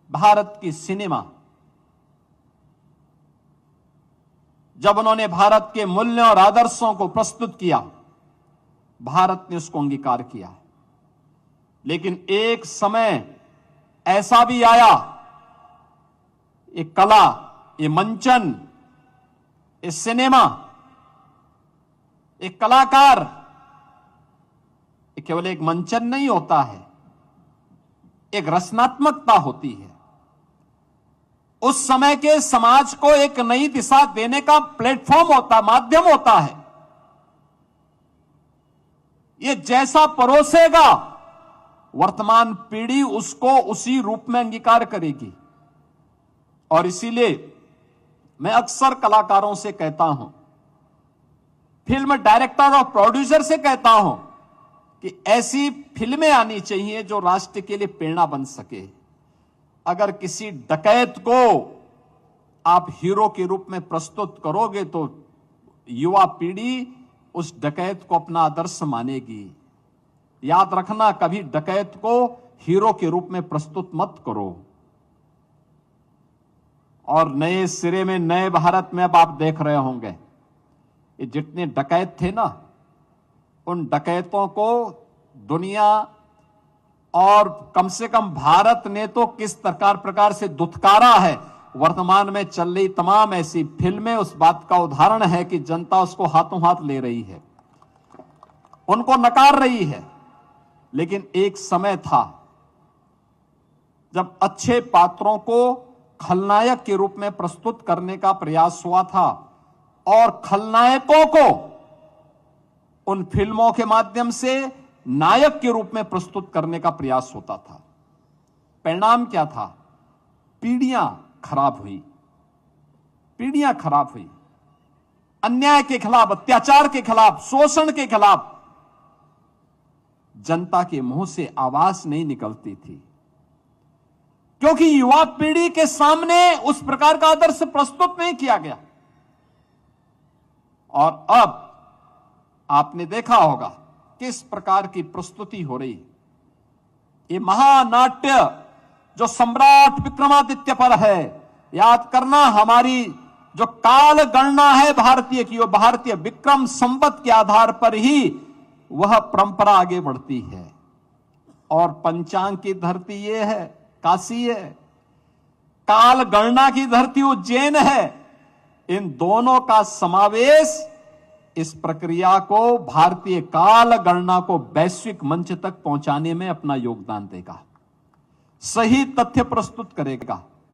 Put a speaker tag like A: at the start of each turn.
A: भारत की सिनेमा, जब उन्होंने भारत के मूल्यों और आदर्शों को प्रस्तुत किया, भारत ने उसको अंगीकार किया। लेकिन एक समय ऐसा भी आया, ये कला, ये मंचन, ये सिनेमा, एक कलाकार, ये केवल एक मंचन नहीं होता है, एक रचनात्मकता होती है। उस समय के समाज को एक नई दिशा देने का प्लेटफॉर्म होता, माध्यम होता है। ये जैसा परोसेगा, वर्तमान पीढ़ी उसको उसी रूप में अंगीकार करेगी। और इसीलिए मैं अक्सर कलाकारों से कहता हूं, फिल्म डायरेक्टर और प्रोड्यूसर से कहता हूं कि ऐसी फिल्में आनी चाहिए जो राष्ट्र के लिए प्रेरणा बन सके। अगर किसी डकैत को आप हीरो के रूप में प्रस्तुत करोगे तो युवा पीढ़ी उस डकैत को अपना आदर्श मानेगी। याद रखना, कभी डकैत को हीरो के रूप में प्रस्तुत मत करो। और नए सिरे में, नए भारत में अब आप देख रहे होंगे, ये जितने डकैत थे ना, उन डकैतों को दुनिया और कम से कम भारत ने तो किस प्रकार से दुत्कारा है। वर्तमान में चल रही तमाम ऐसी फिल्में उस बात का उदाहरण है कि जनता उसको हाथों हाथ ले रही है, उनको नकार रही है। लेकिन एक समय था जब अच्छे पात्रों को खलनायक के रूप में प्रस्तुत करने का प्रयास हुआ था और खलनायकों को उन फिल्मों के माध्यम से नायक के रूप में प्रस्तुत करने का प्रयास होता था। परिणाम क्या था? पीढ़ियां खराब हुई, पीढ़ियां खराब हुई। अन्याय के खिलाफ, अत्याचार के खिलाफ, शोषण के खिलाफ जनता के मुंह से आवाज नहीं निकलती थी, क्योंकि युवा पीढ़ी के सामने उस प्रकार का आदर्श प्रस्तुत नहीं किया गया। और अब आपने देखा होगा किस प्रकार की प्रस्तुति हो रही। ये महानाट्य जो सम्राट विक्रमादित्य पर है, याद करना, हमारी जो काल गणना है भारतीय की, वो भारतीय विक्रम संवत के आधार पर ही वह परंपरा आगे बढ़ती है। और पंचांग की धरती ये है, काशी है, काल गणना की धरती उज्जैन है। इन दोनों का समावेश इस प्रक्रिया को, भारतीय काल गणना को वैश्विक मंच तक पहुंचाने में अपना योगदान देगा, सही तथ्य प्रस्तुत करेगा।